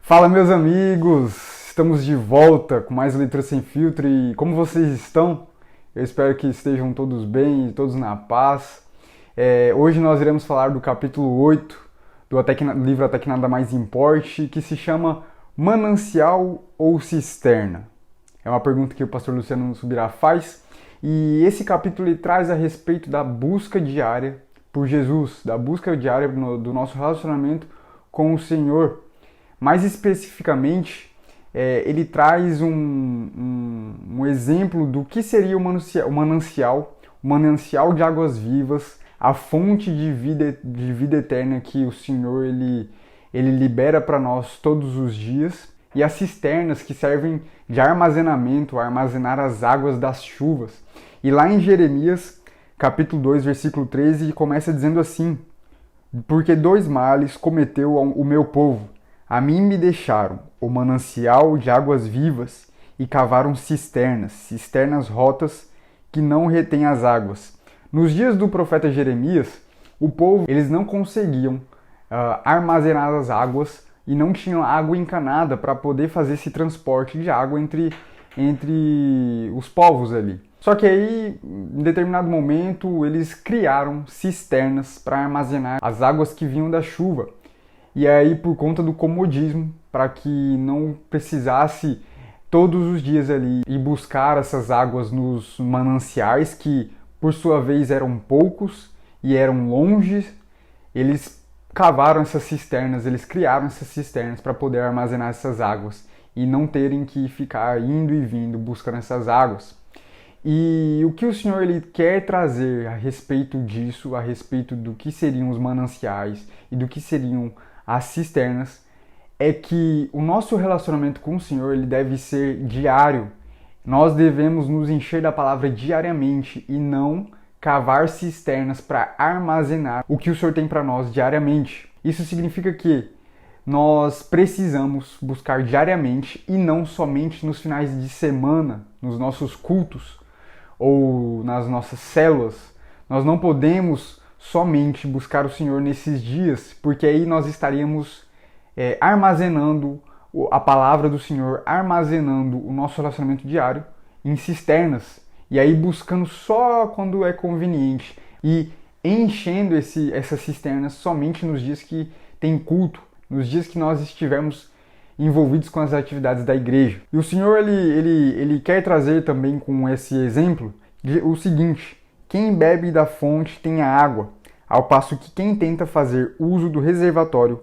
Fala, meus amigos! Estamos de volta com mais Leitura Sem Filtro e como vocês estão? Eu espero que estejam todos bem e todos na paz. Hoje nós iremos falar do capítulo 8 do livro Até Que Nada Mais Importe, que se chama Manancial ou Cisterna? É uma pergunta que o pastor Luciano Subirá faz e esse capítulo ele traz a respeito da busca diária por Jesus, da busca diária do nosso relacionamento com o Senhor. Mais especificamente, ele traz um exemplo do que seria o manancial de águas vivas, a fonte de vida eterna que o Senhor ele libera para nós todos os dias, e as cisternas que servem de armazenamento, a armazenar as águas das chuvas. E lá em Jeremias, capítulo 2, versículo 13, começa dizendo assim: porque dois males cometeu o meu povo. A mim me deixaram o manancial de águas vivas e cavaram cisternas rotas que não retêm as águas. Nos dias do profeta Jeremias, o povo eles não conseguiam armazenar as águas e não tinham água encanada para poder fazer esse transporte de água entre os povos ali. Só que aí, em determinado momento, eles criaram cisternas para armazenar as águas que vinham da chuva. E aí, por conta do comodismo, para que não precisasse todos os dias ali ir buscar essas águas nos mananciais, que por sua vez eram poucos e eram longe, eles cavaram essas cisternas, eles criaram essas cisternas para poder armazenar essas águas e não terem que ficar indo e vindo buscando essas águas. E o que o Senhor ele quer trazer a respeito disso, a respeito do que seriam os mananciais e do que seriam as cisternas, é que o nosso relacionamento com o Senhor ele deve ser diário. Nós devemos nos encher da palavra diariamente e não cavar cisternas para armazenar o que o Senhor tem para nós diariamente. Isso significa que nós precisamos buscar diariamente e não somente nos finais de semana, nos nossos cultos ou nas nossas células. Nós não podemos somente buscar o Senhor nesses dias, porque aí nós estaríamos armazenando a palavra do Senhor, armazenando o nosso relacionamento diário em cisternas, e aí buscando só quando é conveniente e enchendo essas cisternas somente nos dias que tem culto, nos dias que nós estivermos envolvidos com as atividades da igreja. E o Senhor ele quer trazer também com esse exemplo o seguinte: quem bebe da fonte tem a água, ao passo que quem tenta fazer uso do reservatório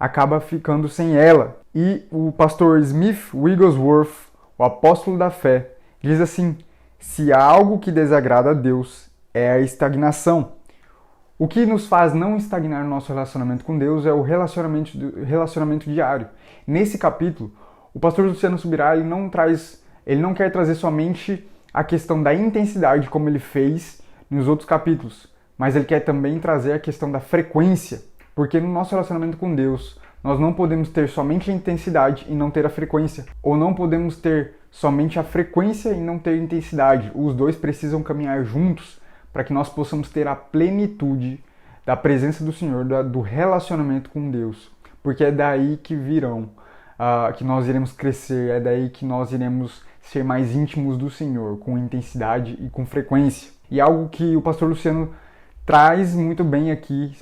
acaba ficando sem ela. E o pastor Smith Wigglesworth, o apóstolo da fé, diz assim: se há algo que desagrada a Deus, é a estagnação. O que nos faz não estagnar no nosso relacionamento com Deus é o relacionamento diário. Nesse capítulo, o pastor Luciano Subirá ele não quer trazer somente a questão da intensidade como ele fez nos outros capítulos, mas ele quer também trazer a questão da frequência, porque no nosso relacionamento com Deus, nós não podemos ter somente a intensidade e não ter a frequência, ou não podemos ter somente a frequência e não ter a intensidade. Os dois precisam caminhar juntos para que nós possamos ter a plenitude da presença do Senhor, do relacionamento com Deus, porque é daí que que nós iremos crescer, é daí que nós iremos ser mais íntimos do Senhor, com intensidade e com frequência. E algo que o pastor Luciano traz muito bem aqui,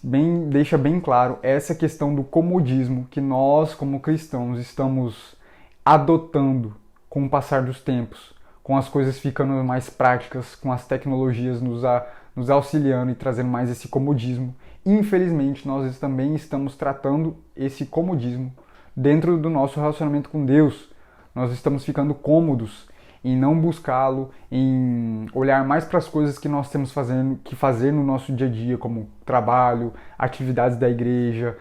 deixa bem claro, essa questão do comodismo que nós, como cristãos, estamos adotando com o passar dos tempos, com as coisas ficando mais práticas, com as tecnologias nos auxiliando e trazendo mais esse comodismo. Infelizmente, nós também estamos tratando esse comodismo dentro do nosso relacionamento com Deus. Nós estamos ficando cômodos em não buscá-lo, em olhar mais para as coisas que nós temos que fazer no nosso dia a dia, como trabalho, atividades da igreja,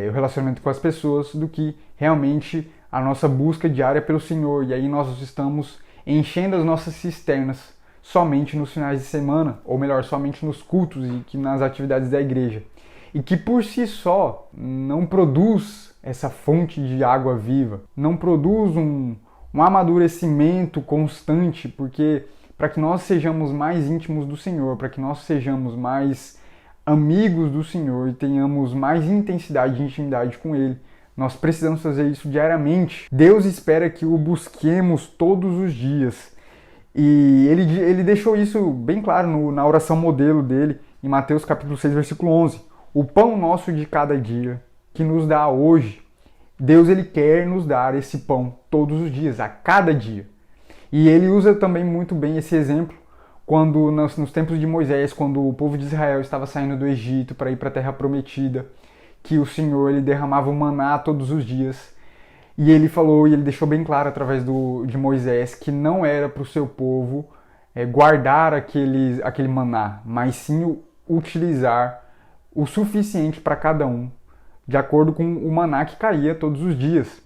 o relacionamento com as pessoas, do que realmente a nossa busca diária pelo Senhor. E aí nós estamos enchendo as nossas cisternas somente nos finais de semana, ou melhor, somente nos cultos e nas atividades da igreja. E que por si só não produz essa fonte de água viva, não produz um amadurecimento constante, porque para que nós sejamos mais íntimos do Senhor, para que nós sejamos mais amigos do Senhor e tenhamos mais intensidade e intimidade com Ele, Nós precisamos fazer isso diariamente. Deus espera que o busquemos todos os dias. E ele deixou isso bem claro na oração modelo dele, em Mateus capítulo 6, versículo 11. O pão nosso de cada dia, que nos dá hoje. Deus ele quer nos dar esse pão todos os dias, a cada dia. E ele usa também muito bem esse exemplo quando nos tempos de Moisés, quando o povo de Israel estava saindo do Egito para ir para a Terra Prometida, que o Senhor ele derramava o maná todos os dias. E ele falou, e ele deixou bem claro através de Moisés, que não era para o seu povo guardar aquele maná, mas sim utilizar o suficiente para cada um, de acordo com o maná que caía todos os dias.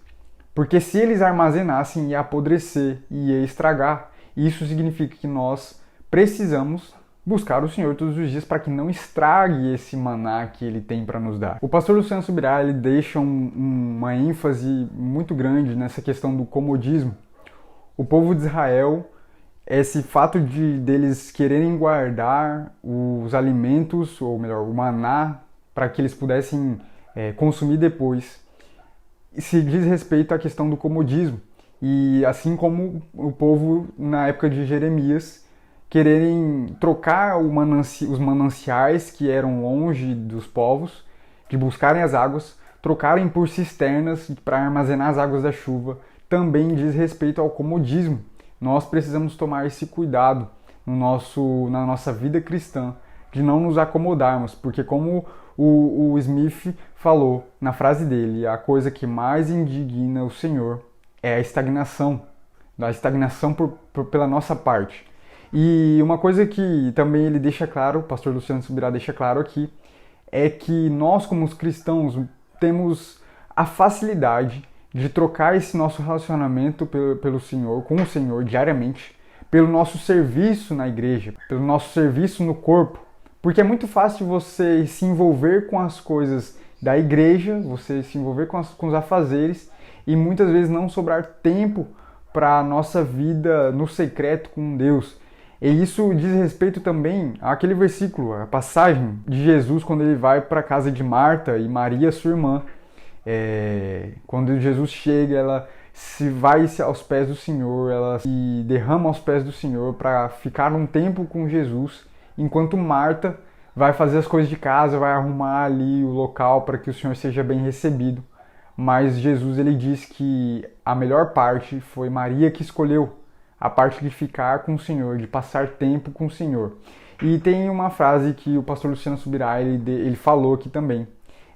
Porque se eles armazenassem, ia apodrecer, ia estragar. E isso significa que nós precisamos buscar o Senhor todos os dias para que não estrague esse maná que Ele tem para nos dar. O pastor Luciano Subirá ele deixa uma ênfase muito grande nessa questão do comodismo. O povo de Israel, esse fato deles quererem guardar os alimentos, ou melhor, o maná, para que eles pudessem consumir depois, se diz respeito à questão do comodismo. E assim como o povo, na época de Jeremias, quererem trocar os mananciais que eram longe dos povos, de buscarem as águas, trocarem por cisternas para armazenar as águas da chuva, também diz respeito ao comodismo. Nós precisamos tomar esse cuidado na nossa vida cristã, de não nos acomodarmos, porque como o Smith falou na frase dele, a coisa que mais indigna o Senhor é a estagnação pela nossa parte. E uma coisa que também ele deixa claro, o pastor Luciano Subirá deixa claro aqui, é que nós como os cristãos temos a facilidade de trocar esse nosso relacionamento pelo Senhor, com o Senhor diariamente, pelo nosso serviço na igreja, pelo nosso serviço no corpo. Porque é muito fácil você se envolver com as coisas da igreja, você se envolver com os afazeres e muitas vezes não sobrar tempo para a nossa vida no secreto com Deus. E isso diz respeito também àquele versículo, a passagem de Jesus quando ele vai para a casa de Marta e Maria, sua irmã. Quando Jesus chega, ela vai aos pés do Senhor, ela se derrama aos pés do Senhor para ficar um tempo com Jesus, enquanto Marta vai fazer as coisas de casa, vai arrumar ali o local para que o Senhor seja bem recebido. Mas Jesus ele diz que a melhor parte foi Maria que escolheu, a parte de ficar com o Senhor, de passar tempo com o Senhor. E tem uma frase que o pastor Luciano Subirá ele falou aqui também,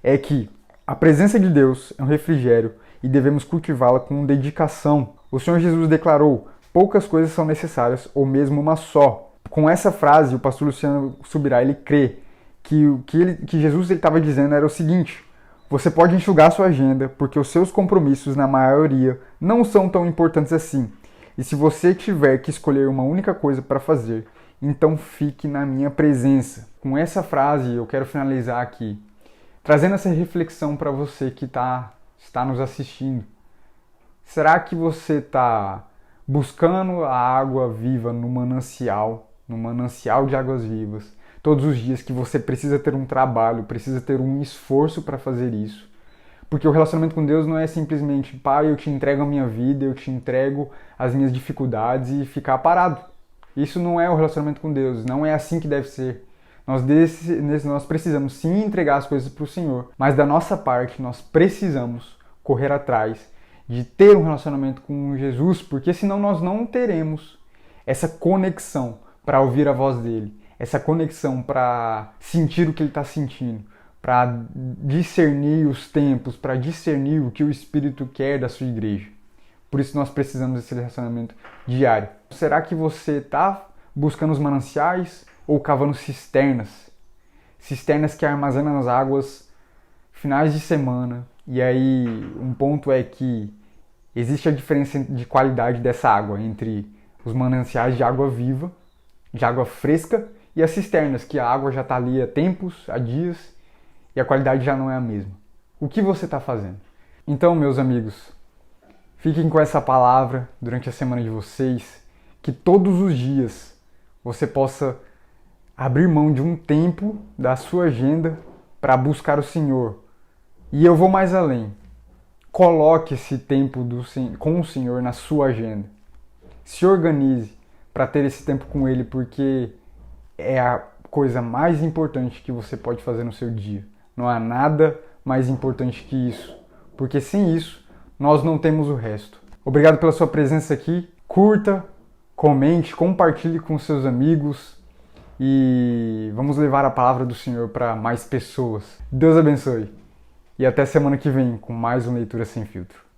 é que a presença de Deus é um refrigério e devemos cultivá-la com dedicação. O Senhor Jesus declarou, poucas coisas são necessárias, ou mesmo uma só. Com essa frase, o pastor Luciano Subirá ele crê que Jesus estava dizendo era o seguinte: você pode enxugar sua agenda, porque os seus compromissos, na maioria, não são tão importantes assim. E se você tiver que escolher uma única coisa para fazer, então fique na minha presença. Com essa frase, eu quero finalizar aqui, trazendo essa reflexão para você que está nos assistindo. Será que você está buscando a água viva no manancial de águas vivas, todos os dias que você precisa ter um trabalho, precisa ter um esforço para fazer isso? Porque o relacionamento com Deus não é simplesmente, pai, eu te entrego a minha vida, eu te entrego as minhas dificuldades e ficar parado. Isso não é o relacionamento com Deus, não é assim que deve ser. Nós precisamos sim entregar as coisas para o Senhor, mas da nossa parte nós precisamos correr atrás de ter um relacionamento com Jesus, porque senão nós não teremos essa conexão para ouvir a voz dele, essa conexão para sentir o que ele está sentindo, para discernir os tempos, para discernir o que o Espírito quer da sua igreja. Por isso nós precisamos desse relacionamento diário. Será que você está buscando os mananciais ou cavando cisternas? Cisternas que armazenam as águas finais de semana. E aí um ponto é que existe a diferença de qualidade dessa água entre os mananciais de água viva, de água fresca, e as cisternas, que a água já está ali há tempos, há dias, e a qualidade já não é a mesma. O que você está fazendo? Então, meus amigos, fiquem com essa palavra durante a semana de vocês, que todos os dias você possa abrir mão de um tempo da sua agenda para buscar o Senhor. E eu vou mais além. Coloque esse tempo com o Senhor na sua agenda. Se organize para ter esse tempo com Ele, porque é a coisa mais importante que você pode fazer no seu dia. Não há nada mais importante que isso, porque sem isso nós não temos o resto. Obrigado pela sua presença aqui. Curta, comente, compartilhe com seus amigos e vamos levar a palavra do Senhor para mais pessoas. Deus abençoe e até semana que vem com mais um Leitura Sem Filtro.